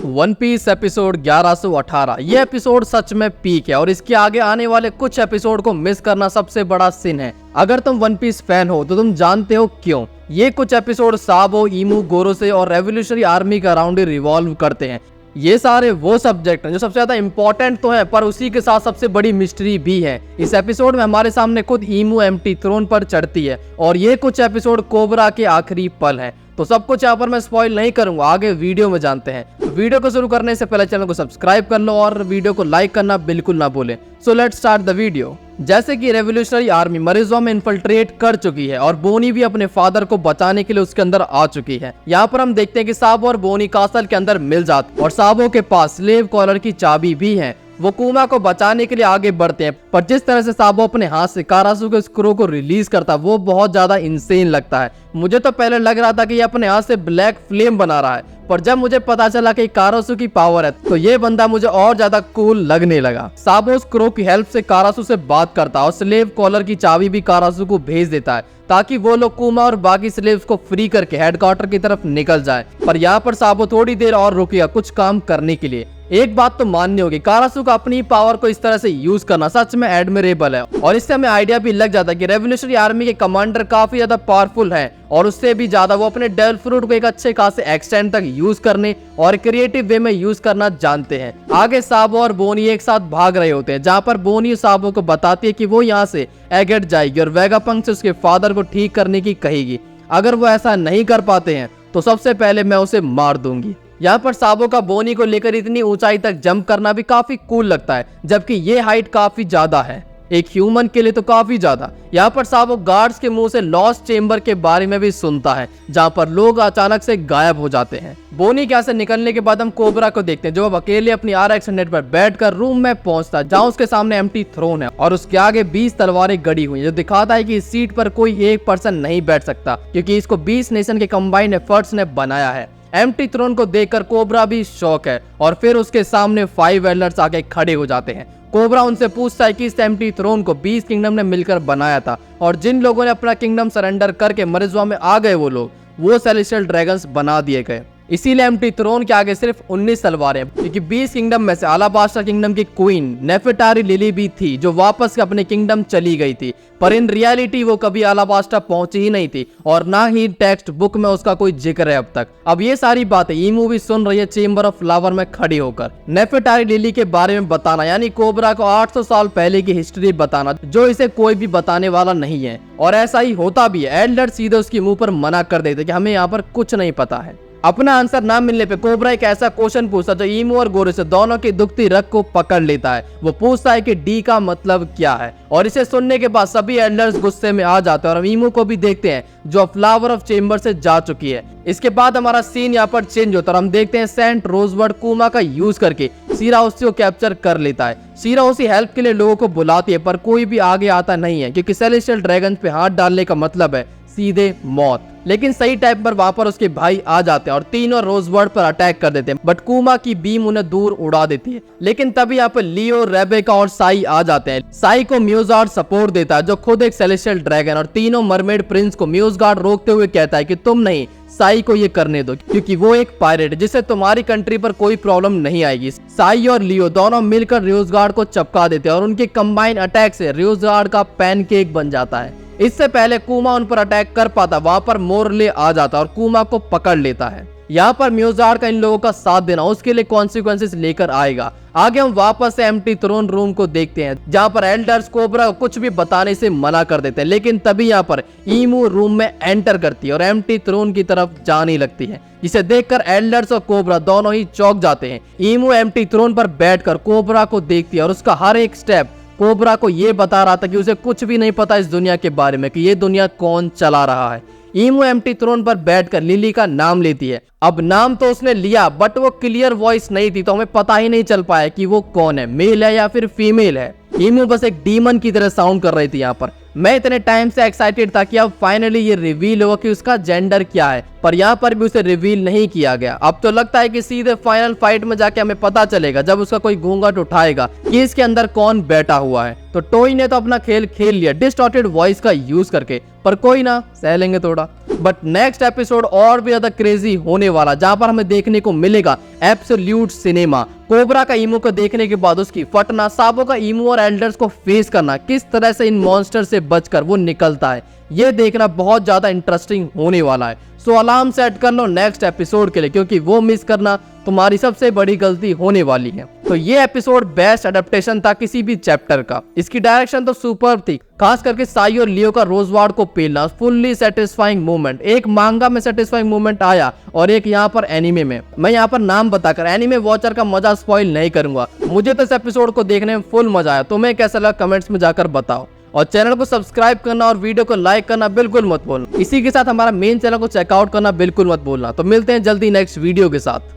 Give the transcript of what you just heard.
One piece episode 1118 ये episode सच में peak है और इसके आगे आने वाले कुछ एपिसोड को मिस करना सबसे बड़ा सिन है। अगर तुम वन पीस फैन हो तो तुम जानते हो क्यों। ये कुछ एपिसोड साबो, ईमू, गोरोसे और रेवोल्यूशनरी आर्मी के अराउंड ही रिवॉल्व करते हैं। ये सारे वो सब्जेक्ट हैं जो सबसे ज्यादा इंपॉर्टेंट तो है पर उसी के साथ सबसे बड़ी मिस्ट्री भी है। इस एपिसोड में हमारे सामने खुद ईमू एम्प्टी थ्रोन पर चढ़ती है और ये कुछ एपिसोड कोबरा के आखिरी पल है। तो सब कुछ यहाँ पर मैं स्पॉइल नहीं करूंगा, आगे वीडियो में जानते हैं। वीडियो को शुरू करने से पहले चैनल को सब्सक्राइब कर लो और वीडियो को लाइक करना बिल्कुल ना भूलें। So let's start the video. जैसे कि रेवोल्यूशनरी आर्मी मरिज़ो में इन्फिल्ट्रेट कर चुकी है और बोनी भी अपने फादर को बचाने के लिए उसके अंदर आ चुकी है। यहाँ पर हम देखते हैं कि साबो और बोनी कासल के अंदर मिल जाते और साबो के पास स्लेव कॉलर की चाबी भी है। वो कुमा को बचाने के लिए आगे बढ़ते हैं पर जिस तरह से साबो अपने हाथ से कारासु स्क्रू को रिलीज करता है वो बहुत ज्यादा इंसेन लगता है। मुझे तो पहले लग रहा था कि ये अपने हाथ से ब्लैक फ्लेम बना रहा है, पर जब मुझे पता चला कि कारासु की पावर है तो ये बंदा मुझे और ज्यादा कूल लगने लगा। साबो स्क्रू की हेल्प से कारासु से बात करता है और स्लेव कॉलर की चाबी भी कारासु को भेज देता है ताकि वो लोग कुमा और बाकी स्लेव्स को फ्री करके हेडक्वार्टर की तरफ निकल जाए। पर यहाँ पर साबो थोड़ी देर और रुकेगा कुछ काम करने के लिए। एक बात तो माननी होगी, कारासु का अपनी पावर को इस तरह से यूज करना सच में एडमिरेबल है और इससे हमें आइडिया भी लग जाता है कि रेवोल्यूशनरी आर्मी के कमांडर काफी ज्यादा पावरफुल हैं और उससे भी ज्यादा वो अपने डेल फ्रूट को एक अच्छे खासे एक्सटेंड तक यूज करने और क्रिएटिव वे में यूज करना जानते हैं। आगे साबो और बोनी एक साथ भाग रहे होते हैं जहाँ पर बोनी साबो को बताती है कि वो यहाँ से एगेट जाएगी और वेगापंक से उसके फादर को ठीक करने की कहेगी। अगर वो ऐसा नहीं कर पाते हैं तो सबसे पहले मैं उसे मार दूंगी। यहाँ पर साबो का बोनी को लेकर इतनी ऊंचाई तक जंप करना भी काफी कूल लगता है, जबकि ये हाइट काफी ज्यादा है एक ह्यूमन के लिए तो काफी ज्यादा। यहाँ पर साबो गार्ड्स के मुंह से लॉस्ट चेंबर के बारे में भी सुनता है जहाँ पर लोग अचानक से गायब हो जाते हैं। बोनी के से निकलने के बाद हम कोबरा को देखते हैं जो अब अकेले अपनी RX-100 पर बैठकर रूम में पहुंचता है जहाँ उसके सामने एम्प्टी थ्रोन है और उसके आगे 20 तलवारें गड़ी हुई है जो दिखाता है कि इस सीट पर कोई एक पर्सन नहीं बैठ सकता क्योंकि इसको 20 नेशन के कंबाइंड एफर्ट्स ने बनाया है। एम्प्टी थ्रोन को देखकर कोबरा भी शॉक है और फिर उसके सामने 5 एल्डर्स आके खड़े हो जाते हैं। कोबरा उनसे पूछता है कि इस एम्प्टी थ्रोन को 20 किंगडम ने मिलकर बनाया था और जिन लोगों ने अपना किंगडम सरेंडर करके मरिज़ो में आ गए वो सेलेस्टियल ड्रैगन्स बना दिए गए। इसीलिए एम्प्टी थ्रोन के आगे सिर्फ 19 तलवारें क्योंकि 20 किंगडम में से अलाबास्टा किंगडम की क्वीन नेफेटारी लिली भी थी जो वापस अपने किंगडम चली गई थी, पर इन रियलिटी वो कभी अलाबास्टा पहुंची ही नहीं थी और ना ही टेक्स्ट बुक में उसका कोई जिक्र है अब तक। अब ये सारी बातें ईमू भी सुन रही है चेंबर ऑफ फ्लावर में खड़ी होकर। नेफेटारी लिली के बारे में बताना यानी कोबरा को 800 साल पहले की हिस्ट्री बताना जो इसे कोई भी बताने वाला नहीं है और ऐसा ही होता भी है। एल्डर सीधे उसके मुंह पर मना कर देते कि हमें यहाँ पर कुछ नहीं पता है। अपना आंसर ना मिलने पे कोबरा एक ऐसा क्वेश्चन पूछता जो ईमू और गोरोसे दोनों की दुखती रग को पकड़ लेता है। वो पूछता है कि डी का मतलब क्या है और इसे सुनने के बाद सभी एल्डर्स गुस्से में आ जाते हैं और हम ईमू को भी देखते हैं जो फ्लावर ऑफ चेंबर से जा चुकी है। इसके बाद हमारा सीन यहाँ पर चेंज होता है और हम देखते हैं सेंट रोजबर्ड कुमा का यूज करके सीराओसी को कैप्चर कर लेता है। सीराओसी हेल्प के लिए लोगों को बुलाती है पर कोई भी आगे आता नहीं है क्योंकि सेलेस्टियल ड्रैगन पे हाथ डालने का मतलब है सीधे मौत। लेकिन सही टाइम पर वहां पर उसके भाई आ जाते हैं और तीनों रोजबर्ड पर अटैक कर देते हैं बट कुमा की बीम उन्हें दूर उड़ा देती है। लेकिन तभी यहाँ पर लियो, रेबेका और साई आ जाते हैं। साई को म्यूज़गार्ड सपोर्ट देता है जो खुद एक सेलेस्टियल ड्रैगन और तीनों मरमेड प्रिंस को म्यूज़गार्ड रोकते हुए कहता है कि तुम नहीं, साई को ये करने दो क्योंकि वो एक पायरेट है जिससे तुम्हारी कंट्री पर कोई प्रॉब्लम नहीं आएगी। साई और लियो दोनों मिलकर रियोजगार्ड को चपका देते हैं और उनके कंबाइंड अटैक से रियोजगार्ड का पैनकेक बन जाता है। इससे पहले कुमा उन पर अटैक कर पाता वहां पर मोरले आ जाता और कुमा को पकड़ लेता है। यहाँ पर म्यूज़गार्ड का इन लोगों का साथ देना उसके लिए कॉन्सिक्वेंसेस लेकर आएगा। आगे हम वापस से एम्प्टी थ्रोन रूम को देखते हैं जहाँ पर एल्डर्स कोबरा को कुछ भी बताने से मना कर देते हैं। लेकिन तभी यहाँ पर ईमू रूम में एंटर करती है और एम्प्टी थ्रोन की तरफ जाने लगती है जिसे देखकर एल्डर्स और कोबरा दोनों ही चौंक जाते हैं। ईमू एम्प्टी थ्रोन पर बैठकर कोबरा को देखती है और उसका हर एक स्टेप कोबरा को ये बता रहा था कि उसे कुछ भी नहीं पता इस दुनिया के बारे में कि ये दुनिया कौन चला रहा है। ईमू एम्प्टी थ्रोन पर बैठकर लिली का नाम लेती है। अब नाम तो उसने लिया बट वो क्लियर वॉइस नहीं थी तो हमें पता ही नहीं चल पाया कि वो कौन है, मेल है या फिर फीमेल है। ईमू बस एक डीमन की तरह साउंड कर रही थी यहाँ पर। मैं इतने टाइम से एक्साइटेड था कि अब फाइनली ये रिवील हुआ कि उसका जेंडर क्या है, पर यहाँ पर भी उसे रिवील नहीं किया गया। अब तो लगता है कि सीधे फाइनल फाइट में जाके हमें पता चलेगा जब उसका कोई घूंघट उठाएगा कि इसके अंदर कौन बैठा हुआ है। तो टोई ने तो अपना खेल खेल लिया डिस्टॉर्टेड वॉइस का यूज करके, पर कोई ना, सह लेंगे थोड़ा। बट नेक्स्ट एपिसोड और भी ज्यादा क्रेजी होने वाला, जहां पर हमें देखने को मिलेगा एब्सोल्यूट सिनेमा। कोबरा का इमो को देखने के बाद उसकी फटना, सांपों का इमो और एल्डर्स को फेस करना, किस तरह से इन मॉन्स्टर से बचकर वो निकलता है, ये देखना बहुत ज्यादा इंटरेस्टिंग होने वाला है। सो अलार्म सेट कर लो नेक्स्ट एपिसोड के लिए, क्योंकि वो मिस करना तुम्हारी सबसे बड़ी गलती होने वाली है। तो ये एपिसोड बेस्ट एडेप्टेशन था किसी भी चैप्टर का। इसकी डायरेक्शन तो सुपर्ब थी, खास करके साई और लियो का रोजवार्ड को पेलना, फुल्ली सेटिस्फाइंग मोमेंट। एक मांगा में सेटिस्फाइंग मोमेंट आया और एक यहाँ पर एनिमे में। मैं यहाँ पर नाम बताकर एनिमे वॉचर का मजा स्पॉइल नहीं करूंगा। मुझे तो इस एपिसोड को देखने में फुल मजा आया। तुम्हें कैसा लगा कमेंट्स में जाकर बताओ, और चैनल को सब्सक्राइब करना और वीडियो को लाइक करना बिल्कुल मत भूलना। इसी के साथ हमारा मेन चैनल को चेकआउट करना बिल्कुल मत भूलना। तो मिलते हैं जल्दी नेक्स्ट वीडियो के साथ।